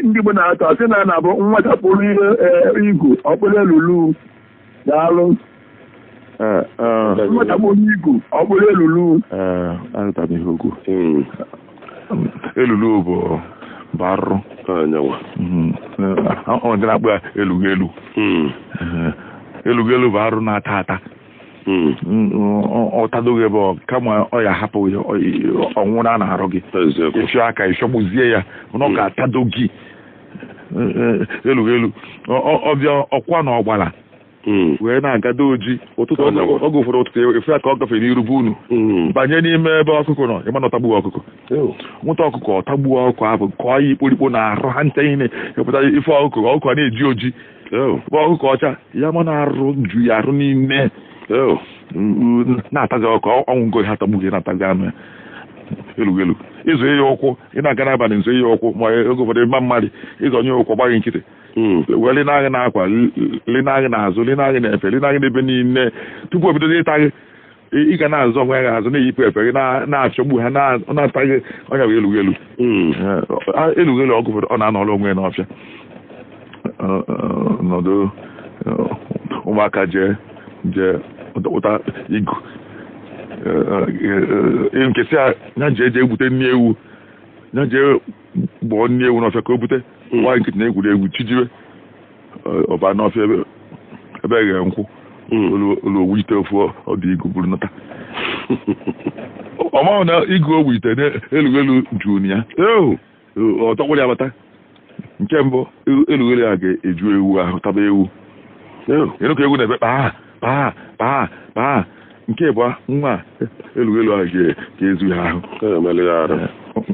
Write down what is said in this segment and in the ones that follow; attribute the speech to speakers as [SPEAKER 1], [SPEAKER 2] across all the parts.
[SPEAKER 1] ndị Igbo na-atọ sị na na-abụ nwata kpụrụ igu ọkpụrụ elulu daalụ nwata kpụrụ igu ọkpụrụ elulu
[SPEAKER 2] anụtaghị ihe okwu elulu bụ arụ ọ ndị na-akpụ ya elugelu elugelu bụ arụ na-ata ata ọ tadoghị ebe kama ọ ya hapụ ọnwụ na na-arụ gị efi aka ịchọgbuzie ya na ọ ga-atado gị elugelu ọbịa ọkwa na ọgbala wee na-agado oji ụtụtụ oge ụfọdụ ụtụtụ efe aka ọ gafere n'iru bụ unu banye n'ime ebe ọkụkọ nọ ịma na ọtagbuo ọkụkọ nwụta ọkụkọ ọtagbuo ọkụkọ ahụ kọọ ya ikporikpo na arụ ha ncha ihe epụta ife ọkụkọ na-eji oji ebe ọkụkọ ọcha ya ma na-arụ ju ya arụ n'ime na-atazi ọkụ ọnwụ ngo ha tagbughị na-atazi anụ ya elugelu ịzụ ihe ụkwụ ị na-aga n'abalị nzo ihe ụkwụ ma oge ụfọdụ ịma mmadụ ịzọnye ụkwụ gbaghị nkịtị wee lenaghị n'akwa lenaghị n'azụ lenaghị n'efe lenaghị n'ebe niile tupu o bidozi ịta gị ị ga na-azụ onwe ya azụ na-eyipụ efe gị na-achọgbu ha na-ata gị ọnya bụ elugelu elugelu ọgụ ụfọdụ ọ na-anọrọ onwe ya n'ọfịa nọdụ ụmụaka jee ụta igu nke si ya jee egbute nri ewu ya jee gbọọ nri ewu n'ọfịa ka o bute nwaanyị nkịtị na-egwuri egwu chijiwe ọba n'ọfịa ebe eghe nkwụ olu owu ite ofu ọdụ igu buru nata ọmahụ na igu owu ite elugelu juu ya ọtọkwụrụ ya bata nke mbụ elugelu ya ga-eju ewu ahụ taba ewu ka ewu na-ebe paa nke bụ nwa elugelu ahụ ga-ezu ha ahụ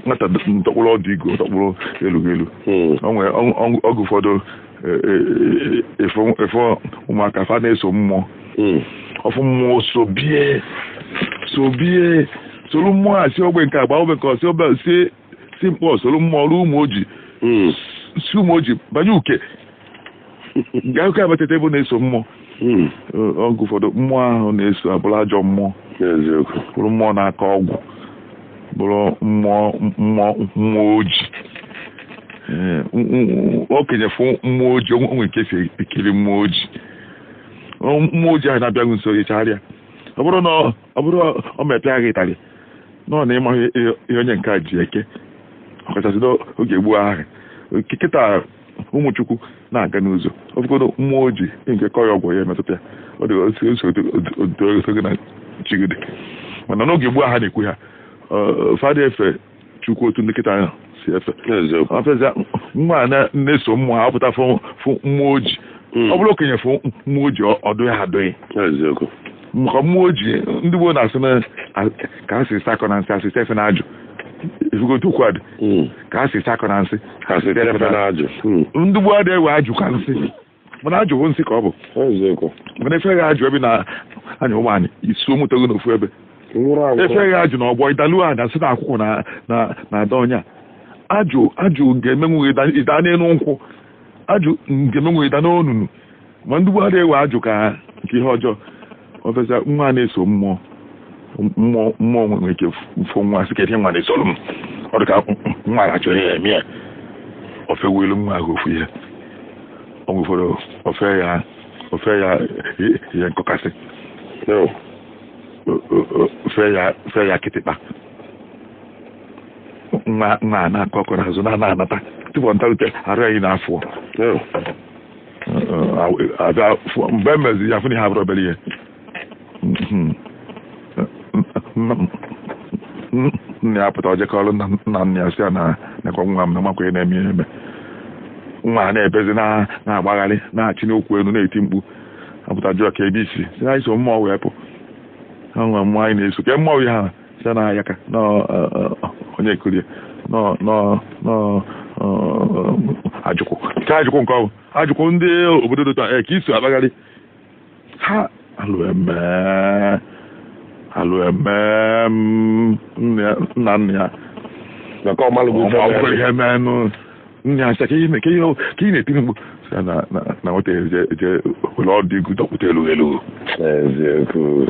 [SPEAKER 2] nwata ntọkpụrụ ọdụ igu ọtọkpụrụ elugelu o nwere ọgụ ụfọdụ efe ụmụaka fa na-eso mmụọ ọfụ mmụọ sobie solu mmụọ a si ogbe nke agba ogbe nke ọsi ogbe si mkpọ solu mmụọ ruo ụmụ oji si ụmụ oji banye uke nke akụkọ abatata ebe na-eso mmụọ ọgụ ụfọdụ mmụọ ahụ na-eso abụrụ ajọ mmụọ bụrụ mmụọ na-aka ọgwụ bụrụ mmụọ oji okenye fụ mmụọ oji onwe nke si ekiri mmụọ oji ahụ na-abịaghị nso yechagharịa ọ bụrụ ọ mepee agha ịtarị nọ na ịmaghị ihe onye nke a ji eke ọkachasị n'oge gboo ahụ kịta ụmụchukwu na-aga n'ụzọ ọbụgodo mmụọ oji nke kọ ya ọgwụ ya emetụta ya ọ dị oge na chigide mana n'oge gboo ha na-ekwu ha fadị efe chukwu otu ndị kịta ahụ si efe nwa na-eso mmụọ ha pụta fụ mmụọ oji ọ bụrụ okenye fụ mmụọ oji ọdụ ya adụghị maka mmụọ oji ndị gboo na-asị na ka ha si sakọ na nsị asịsa efe na ajụ ifugotu kwad ka ha si sakọ na nsị ndị gboo adịghị ewe ajụ ka nsị mana ajụ bụ nsị ka ọ bụ mana efe ya ajụ ebe na anya ụmụanyị isi omụtago n'ofu ebe efe ya ajụ na ọgbọ ịdalu a na nsị na akwụkwọ na-ada ọnya ajụ ga-emenwu ịda n'elu nkwụ ajụ ga-emenwu ịda n'onunu ma ndị gboo adịghị ewe ajụ ka nke ihe ọjọọ ofesa nwa na-eso mmụọ nwere ike fụ nwa sị ka ihe nwa na-esoro m ọ dị ka nwa achọrọ ya eme ya ofewelu nwa ahụ ofu ihe ọgwụ ụfọdụ ofe ya ihe nkọkasị ofe ya kịtịkpa nwa na-akọ ọkọ n'azụ na-anata tupu ntarute arụ ya n'afọ mgbe e mezi ya fụ na ihe abụrụ obere ihe nna ya pụta ojekọrọ nna nna ya si ya nakwa nwa m na makwa na-eme ihe eme nwa na-ebezi na-agbagharị na-achị n'okwu elu na-eti mkpu apụta jụọ ka ebe isi si na iso mmụọ wee pụ ha nwe mmụọ anyị na-eso ke mmụọ ha si na ayaka na onye kurie ajụkwụ ka ajụkwụ nke ọbụ ajụkwụ ndị obodo dota ka iso agbagharị ha alụ eme nna nna ya ihe menụ nne ya sị ka ị na-etiri mkpu na nweta je were ọdụ igu dọkpụta elu
[SPEAKER 3] eziokwu